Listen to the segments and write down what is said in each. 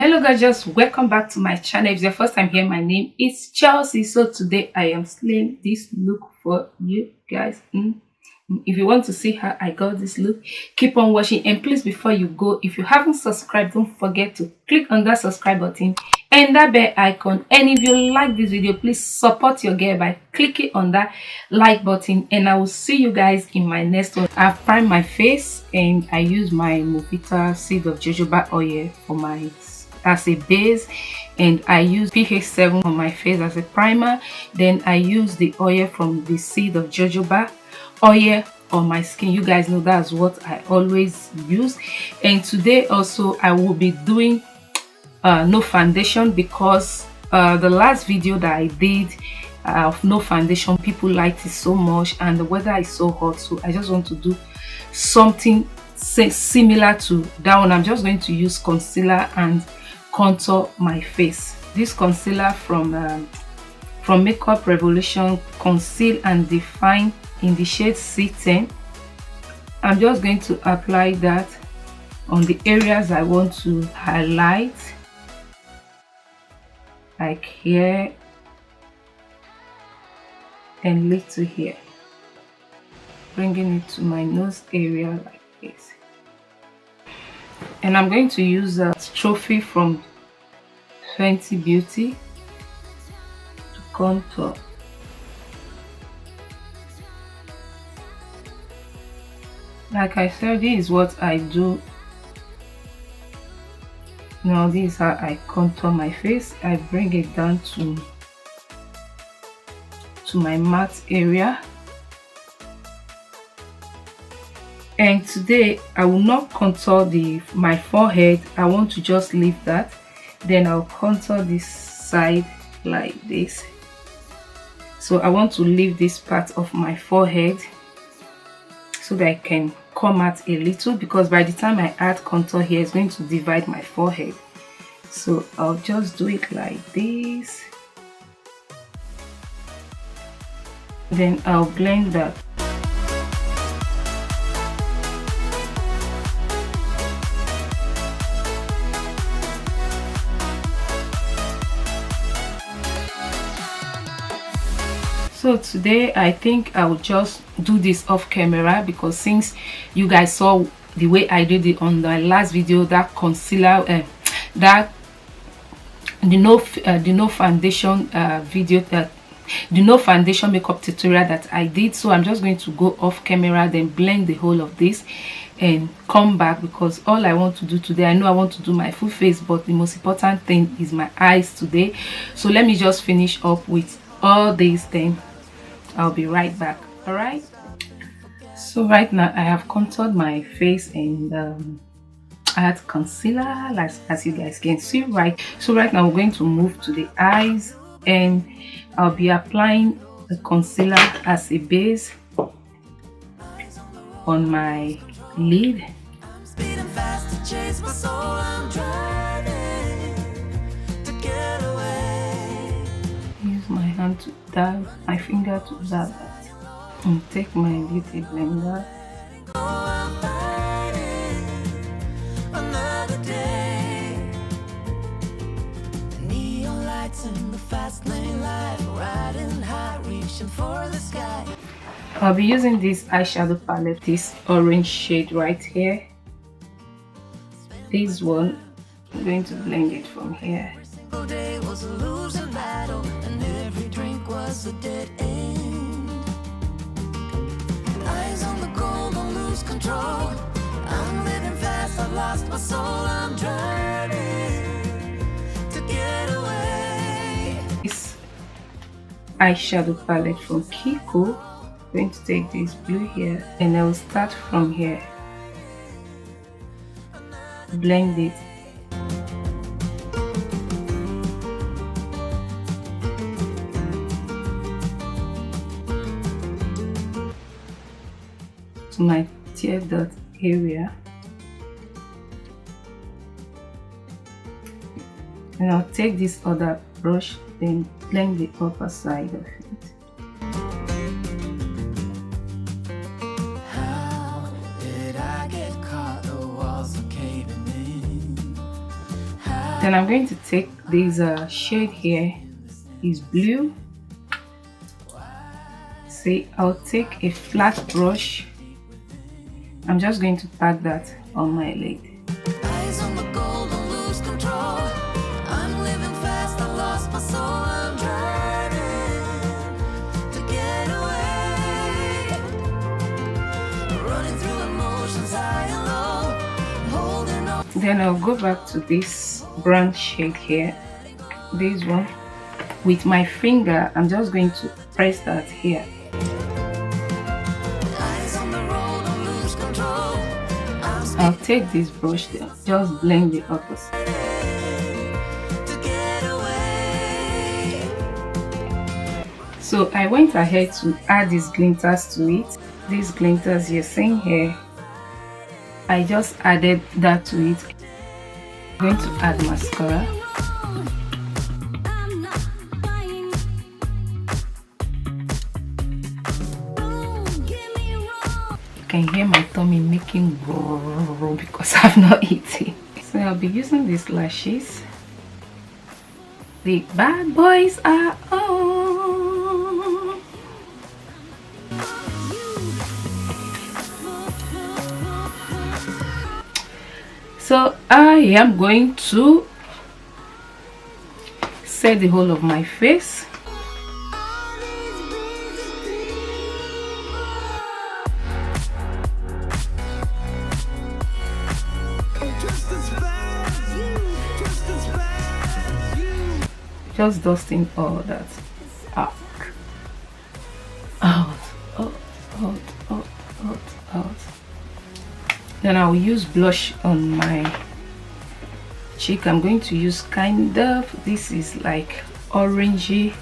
Hello guys, just welcome back to my channel. If it's your first time here, my name is Chelsea. So today I am slaying this look for you guys. If you want to see how I got this look, keep on watching. And please, before you go, if you haven't subscribed, don't forget to click on that subscribe button and that bell icon. And if you like this video, please support your girl by clicking on that like button. And I will see you guys in my next one. I've primed my face and I use my Movita seed of jojoba oil for my as a base, and I use pH 7 on my face as a primer. Then I use the oil from the seed of jojoba oil on my skin. You guys know that's what I always use. And today also I will be doing no foundation, because the last video that I did of no foundation, people liked it so much and the weather is so hot, so I just want to do something similar to that one. I'm just going to use concealer and contour my face. This concealer from Makeup Revolution, Conceal and Define in the shade C10. I'm just going to apply that on the areas I want to highlight, like here and little here, bringing it to my nose area like this. And I'm going to use a trophy from Fenty Beauty to contour. Like I said, this is what I do. Now this is how I contour my face. I bring it down to my matte area. And today I will not contour my forehead. I want to just leave that. Then I'll contour this side like this. So I want to leave this part of my forehead so that I can come out a little, because by the time I add contour here, it's going to divide my forehead. So I'll just do it like this. Then I'll blend that. So today I think I will just do this off camera, because since you guys saw the way I did it on the last video, that concealer the no foundation video, that the no foundation makeup tutorial that I did. So I'm just going to go off camera, then blend the whole of this and come back, because all I want to do today, I know I want to do my full face, but the most important thing is my eyes today. So let me just finish up with all these things. I'll be right back. All right, so right now I have contoured my face and add concealer, as you guys can see. So right now we're going to move to the eyes, and I'll be applying the concealer as a base on my lid. Use my hand to dab, my finger to dab that, and take my beauty blender. I'll be using this eyeshadow palette, this orange shade right here. This one, I'm going to blend it from here. Eyes on the goal, don't lose control. I'm living fast, I've lost my soul. I'm driving to get away. This eyeshadow palette from Kiko. I'm going to take this blue here, and I will start from here. Blend it. To my tear dot area, and I'll take this other brush, then blend the upper side of it. How did I get caught? The walls are caving in. Then I'm going to take this shade here is blue. See, I'll take a flat brush. I'm just going to pat that on my lid. Eyes on the goal, don't lose control. I'm living fast, I lost my soul. I'm driving to get away. Running through emotions, high and low. Holding on. Then I'll go back to this brown shade here. This one. With my finger, I'm just going to press that here. Eyes on the road, don't lose control. I'll take this brush there, just blend the opposite. To get away. So I went ahead to add these glinters to it. These glinters you're seeing here, I just added that to it. I'm going to add mascara. I'm not buying. Don't get me wrong. You can hear my tummy making brrrr because I've not eaten. So I'll be using these lashes. The bad boys are on. So I am going to set the whole of my face. Just dusting all that out. Out. Then I'll use blush on my cheek. I'm going to use kind of, this is like orangey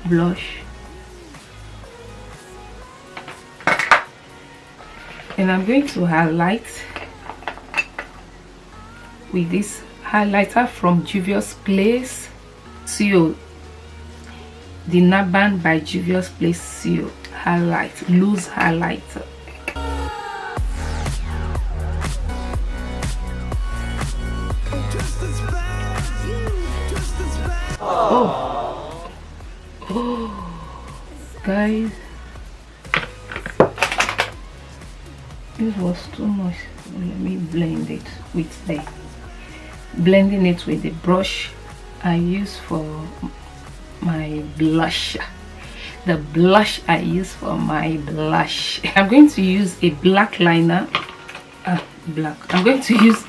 blush. And I'm going to highlight with this highlighter from Juvia's Place Seal, the Naban by Juvia's Place Seal highlight, loose highlighter. Oh, guys, this was too much. Let me blend it with the brush I use for my blush. The blush I use for my blush. I'm going to use a black liner. I'm going to use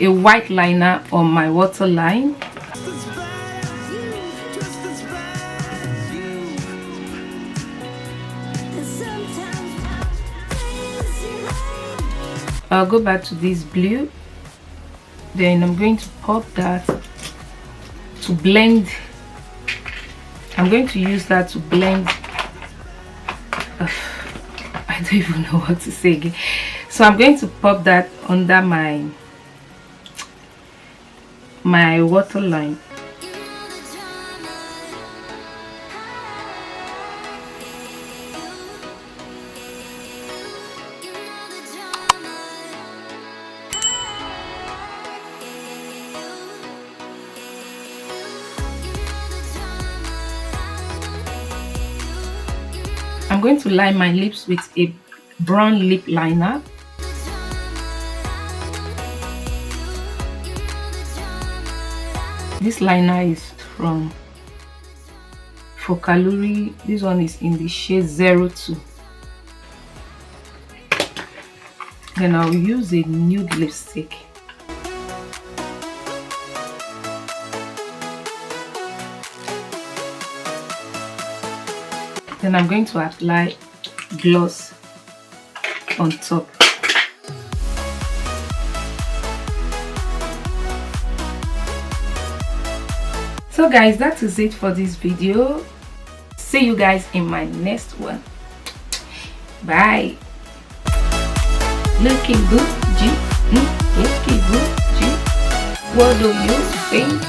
a white liner on my waterline. I'll go back to this blue. Then I'm going to pop that to blend. I'm going to use that to blend. I don't even know what to say again. So I'm going to pop that under my waterline. I'm going to line my lips with a brown lip liner. This liner is from Focaluri. This one is in the shade 02. Then I'll use a nude lipstick. Then I'm going to apply gloss on top. So guys, that is it for this video. See you guys in my next one. Bye. Looking good, G. Looking good, G. What do you think?